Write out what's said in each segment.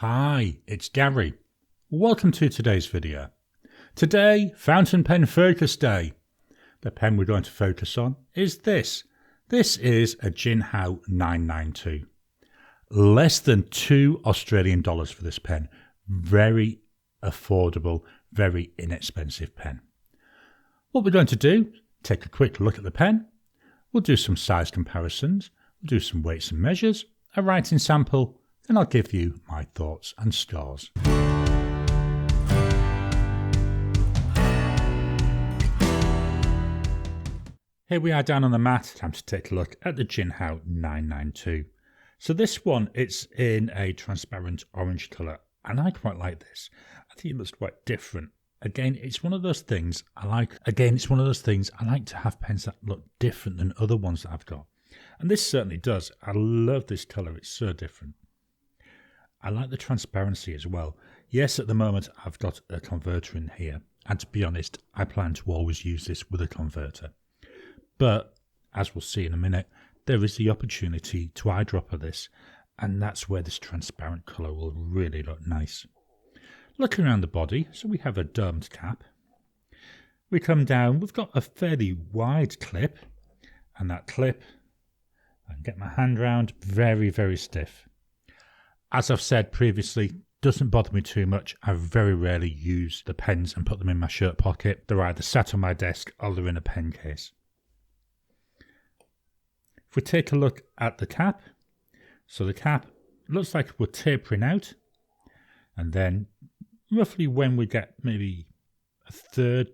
Hi, it's Gary. Welcome to today's video. Today, Fountain Pen Focus Day. The pen we're going to focus on is this. This is a Jinhao 992. Less than $2 Australian for this pen. Very affordable, very inexpensive pen. What we're going to do, take a quick look at the pen. We'll do some size comparisons. We'll do some weights and measures, a writing sample, and I'll give you my thoughts and scores. Here we are down on the mat. Time to take a look at the Jinhao 992. So this one, it's in a transparent orange colour, and I quite like this. I think it looks quite different. Again, it's one of those things I like. I like to have pens that look different than other ones that I've got. And this certainly does. I love this colour. It's so different. I like the transparency as well. Yes, at the moment I've got a converter in here, and to be honest, I plan to always use this with a converter. But, as we'll see in a minute, there is the opportunity to eyedropper this, and that's where this transparent colour will really look nice. Looking around the body, so we have a domed cap. We come down, we've got a fairly wide clip, and that clip, I can get my hand round, very, very stiff. As I've said previously, doesn't bother me too much. I very rarely use the pens and put them in my shirt pocket. They're either sat on my desk or they're in a pen case. If we take a look at the cap, so the cap looks like we're tapering out, and then roughly when we get maybe a third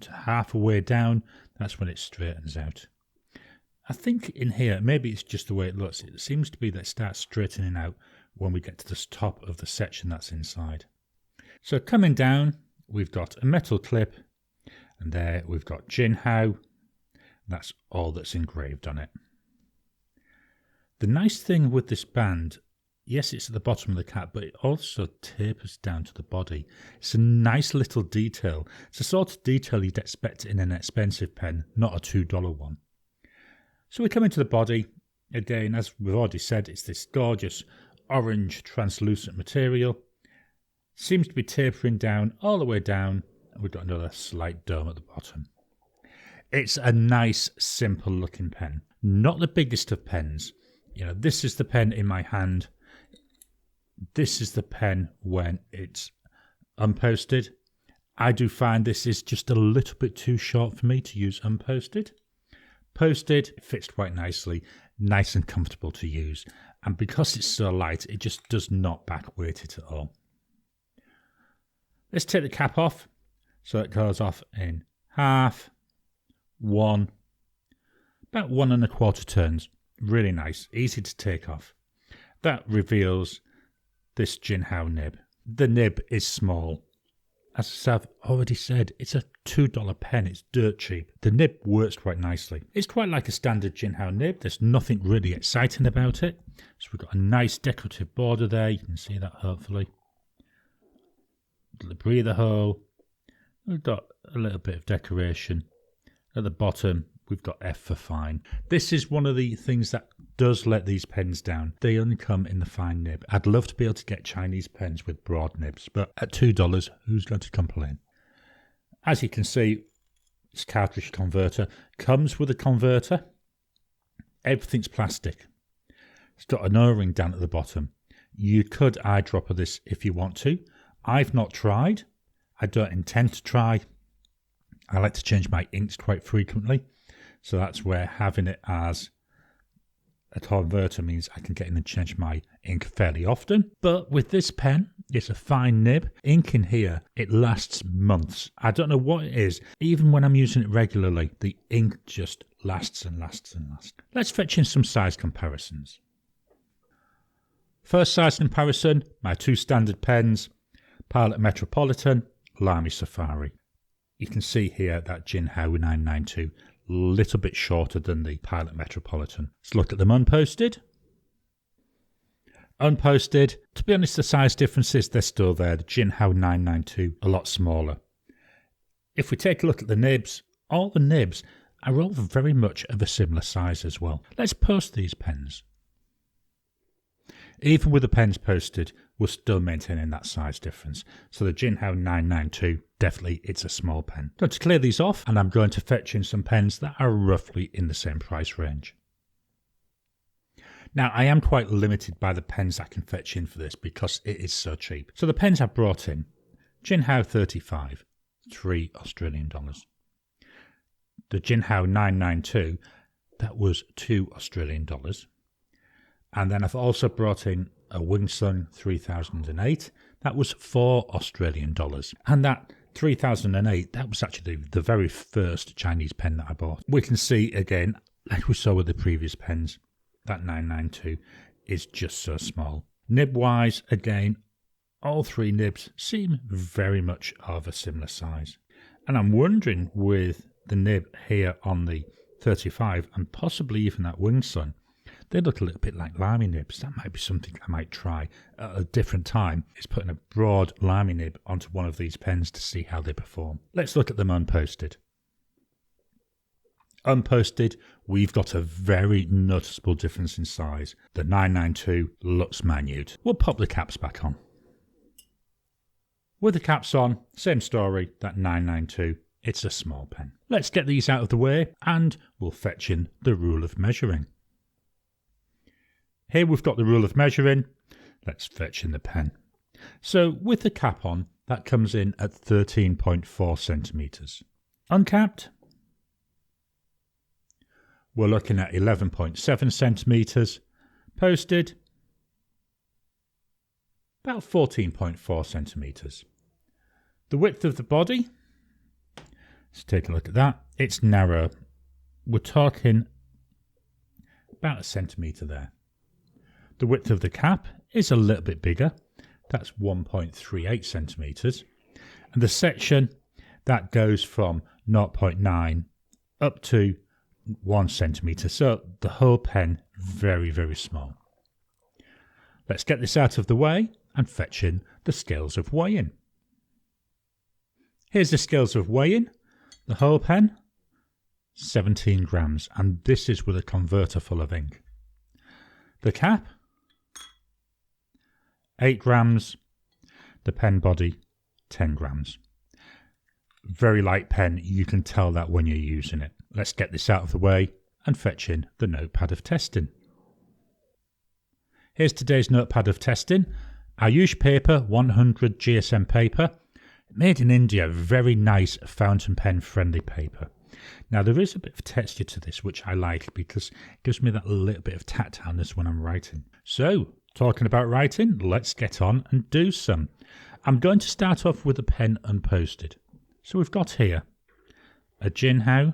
to half a way down, that's when it straightens out. I think in here, maybe it's just the way it looks, it seems to be that it starts straightening out when we get to the top of the section that's inside. So coming down, we've got a metal clip, and there we've got Jinhao. That's all that's engraved on it. The nice thing with this band, yes, it's at the bottom of the cap, but it also tapers down to the body. It's a nice little detail. It's the sort of detail you'd expect in an expensive pen, not a $2 one. So we come into the body. Again, as we've already said, it's this gorgeous orange translucent material. Seems to be tapering down all the way down, and we've got another slight dome at the bottom. It's a nice, simple looking pen. Not the biggest of pens. You know, this is the pen in my hand. This is the pen when it's unposted. I do find this is just a little bit too short for me to use unposted. Posted, it fits quite nicely, nice and comfortable to use. And because it's so light, it just does not back weight it at all. Let's take the cap off. So it goes off in half, one, about 1 1/4 turns. Really nice, easy to take off. That reveals this Jinhao nib. The nib is small. As I've already said, it's a $2 pen, it's dirt cheap. The nib works quite nicely. It's quite like a standard Jinhao nib, there's nothing really exciting about it. So we've got a nice decorative border there, you can see that hopefully. The breather hole. We've got a little bit of decoration. At the bottom, we've got F for fine. This is one of the things that does let these pens down. They only come in the fine nib. I'd love to be able to get Chinese pens with broad nibs, but at $2, who's going to complain? As you can see, this cartridge converter comes with a converter. Everything's plastic. It's got an O-ring down at the bottom. You could eyedropper this if you want to. I've not tried. I don't intend to try. I like to change my inks quite frequently. So that's where having it as a converter means I can get in and change my ink fairly often. But with this pen, it's a fine nib. Ink in here, it lasts months. I don't know what it is. Even when I'm using it regularly, the ink just lasts and lasts and lasts. Let's fetch in some size comparisons. First size comparison, my two standard pens, Pilot Metropolitan, Lamy Safari. You can see here that Jinhao 992, a little bit shorter than the Pilot Metropolitan. Let's look at them unposted. Unposted, to be honest, the size differences, they're still there. The Jinhao 992, a lot smaller. If we take a look at the nibs, all the nibs are all very much of a similar size as well. Let's post these pens. Even with the pens posted, we're still maintaining that size difference. So the Jinhao 992, definitely it's a small pen. Going to clear these off, and I'm going to fetch in some pens that are roughly in the same price range. Now, I am quite limited by the pens I can fetch in for this because it is so cheap. So the pens I brought in, Jinhao 35, $3 Australian. The Jinhao 992, that was $2 Australian. And then I've also brought in a Wingsun 3008, that was $4 Australian. And that 3008, that was actually the very first Chinese pen that I bought. We can see again, like we saw with the previous pens, that 992 is just so small. Nib-wise, again, all three nibs seem very much of a similar size. And I'm wondering with the nib here on the 35 and possibly even that Wingsun, they look a little bit like limey nibs. That might be something I might try at a different time, is putting a broad limey nib onto one of these pens to see how they perform. Let's look at them unposted. Unposted, we've got a very noticeable difference in size. The 992 looks minute. We'll pop the caps back on. With the caps on, same story, that 992, it's a small pen. Let's get these out of the way and we'll fetch in the rule of measuring. Here we've got the rule of measuring. Let's fetch in the pen. So with the cap on, that comes in at 13.4 centimetres. Uncapped, we're looking at 11.7 centimetres. Posted, about 14.4 centimetres. The width of the body, let's take a look at that. It's narrow. We're talking about a centimetre there. The width of the cap is a little bit bigger. That's 1.38 centimetres. And the section, that goes from 0.9 up to 1 centimetre. So the whole pen, very, very small. Let's get this out of the way and fetch in the scales of weighing. Here's the scales of weighing. The whole pen, 17 grams. And this is with a converter full of ink. The cap, 8 grams. The pen body, 10 grams. Very light pen. You can tell that when you're using it. Let's get this out of the way and fetch in the notepad of testing. Here's today's notepad of testing. Ayush paper, 100 GSM paper. Made in India, very nice fountain pen friendly paper. Now there is a bit of texture to this which I like because it gives me that little bit of tactileness when I'm writing. So, talking about writing, let's get on and do some. I'm going to start off with a pen unposted. So we've got here a Jinhao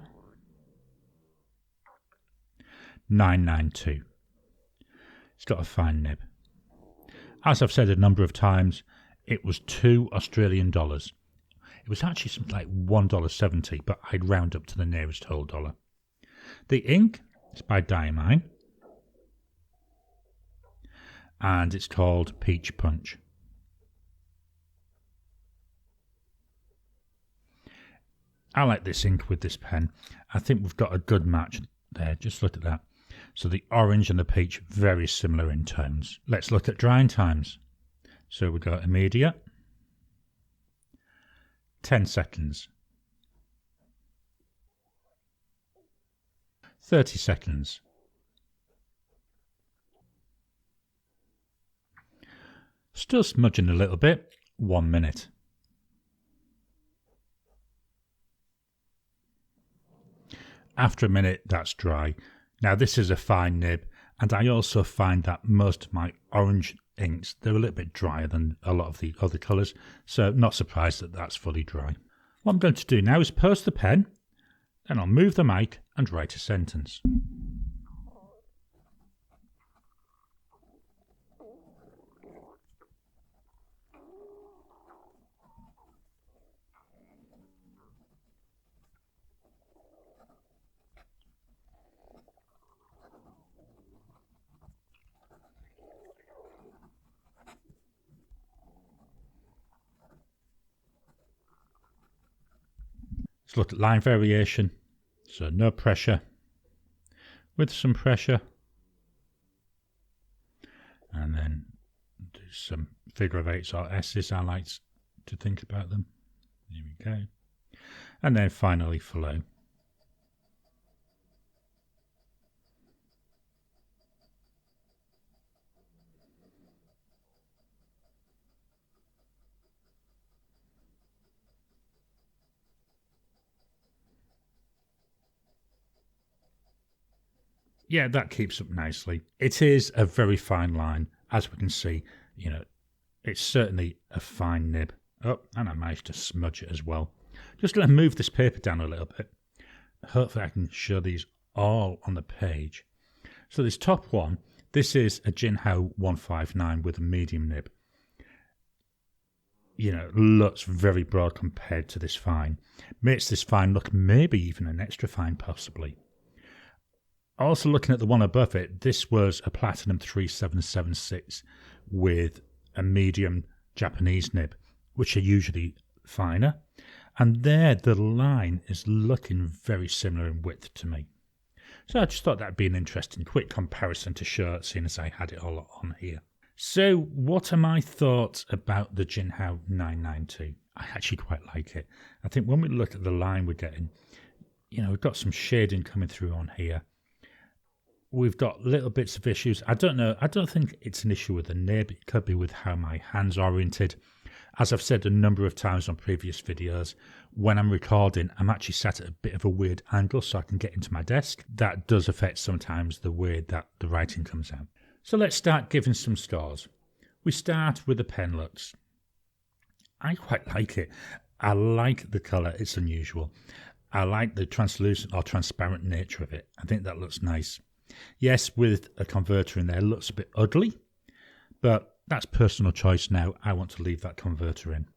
992. It's got a fine nib. As I've said a number of times, it was $2 Australian. It was actually something like $1.70, but I'd round up to the nearest whole dollar. The ink is by Diamine, and it's called Peach Punch. I like this ink with this pen. I think we've got a good match there. Just look at that. So the orange and the peach, very similar in tones. Let's look at drying times. So we've got immediate, 10 seconds, 30 seconds, still smudging a little bit, 1 minute. After a minute, that's dry. Now this is a fine nib, and I also find that most of my orange inks, they're a little bit drier than a lot of the other colours, so not surprised that that's fully dry. What I'm going to do now is post the pen, then I'll move the mic and write a sentence. Let's look at line variation. So no pressure, with some pressure, and then do some figure of eights or S's, I like to think about them. There we go. And then finally flow. Yeah, that keeps up nicely. It is a very fine line, as we can see. You know, it's certainly a fine nib. Oh, and I managed to smudge it as well. Just going to move this paper down a little bit. Hopefully I can show these all on the page. So this top one, this is a Jinhao 159 with a medium nib. You know, looks very broad compared to this fine. Makes this fine look maybe even an extra fine possibly. Also looking at the one above it, this was a Platinum 3776 with a medium Japanese nib, which are usually finer. And there the line is looking very similar in width to me. So I just thought that'd be an interesting quick comparison to show, seeing as I had it all on here. So what are my thoughts about the Jinhao 992? I actually quite like it. I think when we look at the line we're getting, you know, we've got some shading coming through on here. We've got little bits of issues. I don't know. I don't think it's an issue with the nib. It could be with how my hand's oriented. As I've said a number of times on previous videos, when I'm recording, I'm actually sat at a bit of a weird angle so I can get into my desk. That does affect sometimes the way that the writing comes out. So let's start giving some scores. We start with the pen looks. I quite like it. I like the colour. It's unusual. I like the translucent or transparent nature of it. I think that looks nice. Yes, with a converter in there, it looks a bit ugly, but that's personal choice now. I want to leave that converter in.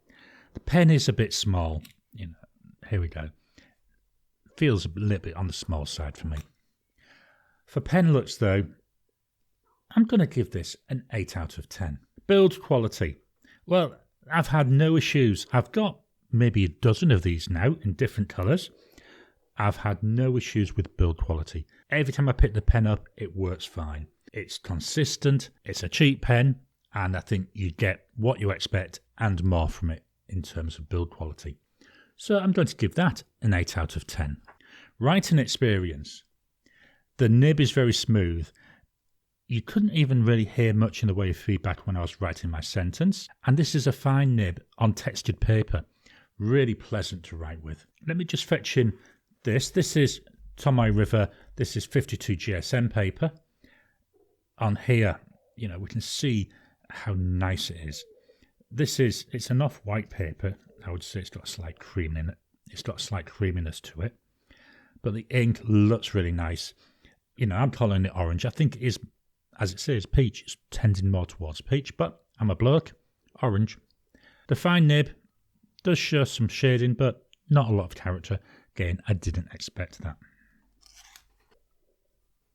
The pen is a bit small. You know, here we go. Feels a little bit on the small side for me. For pen looks though, I'm going to give this an 8 out of 10. Build quality. Well, I've had no issues. I've got maybe a dozen of these now in different colours. I've had no issues with build quality. Every time I pick the pen up, it works fine. It's consistent, it's a cheap pen, and I think you get what you expect and more from it in terms of build quality. So I'm going to give that an 8 out of 10. Writing experience. The nib is very smooth. You couldn't even really hear much in the way of feedback when I was writing my sentence. And this is a fine nib on textured paper. Really pleasant to write with. Let me just fetch in this. This is Tomoe River. This is 52 GSM paper. On here, you know, we can see how nice it is. It's an off-white paper. I would say it's got a slight cream in it. It's got a slight creaminess to it. But the ink looks really nice. You know, I'm calling it orange. I think it is, as it says, peach. It's tending more towards peach, but I'm a bloke. Orange. The fine nib does show some shading, but not a lot of character. Again, I didn't expect that.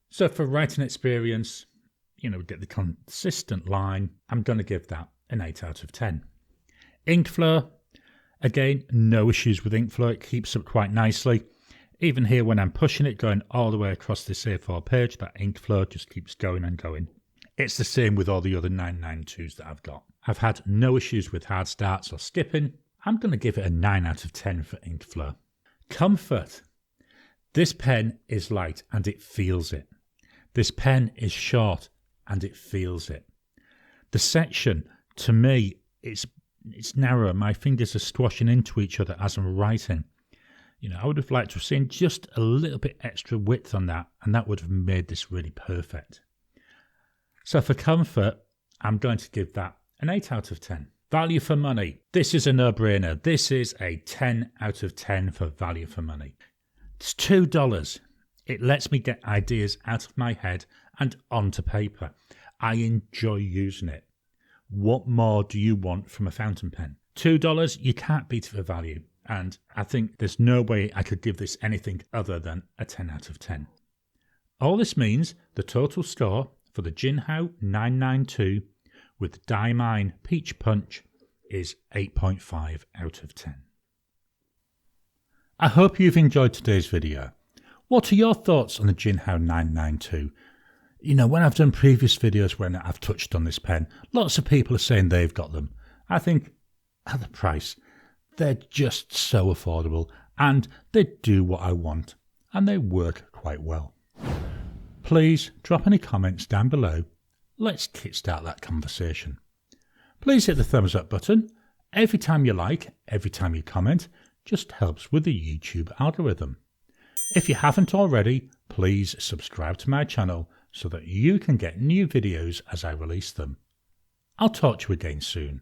So for writing experience, you know, get the consistent line. I'm going to give that an 8 out of 10. Ink flow. Again, no issues with ink flow. It keeps up quite nicely. Even here when I'm pushing it, going all the way across this A4 page, that ink flow just keeps going and going. It's the same with all the other 992s that I've got. I've had no issues with hard starts or skipping. I'm going to give it a 9 out of 10 for ink flow. Comfort. This pen is light and it feels it. This pen is short and it feels it. The section, to me, it's narrow. My fingers are squashing into each other as I'm writing. You know, I would have liked to have seen just a little bit extra width on that, and that would have made this really perfect. So for comfort, I'm going to give that an 8 out of 10. Value for money. This is a no-brainer. This is a 10 out of 10 for value for money. It's $2. It lets me get ideas out of my head and onto paper. I enjoy using it. What more do you want from a fountain pen? $2, you can't beat it for value. And I think there's no way I could give this anything other than a 10 out of 10. All this means the total score for the Jinhao 992 with Diamine Peach Punch is 8.5 out of 10. I hope you've enjoyed today's video. What are your thoughts on the Jinhao 992? You know, when I've done previous videos when I've touched on this pen, lots of people are saying they've got them. I think at the price, they're just so affordable and they do what I want and they work quite well. Please drop any comments down below. Let's kickstart that conversation. Please hit the thumbs up button. Every time you like, every time you comment, just helps with the YouTube algorithm. If you haven't already, please subscribe to my channel so that you can get new videos as I release them. I'll talk to you again soon.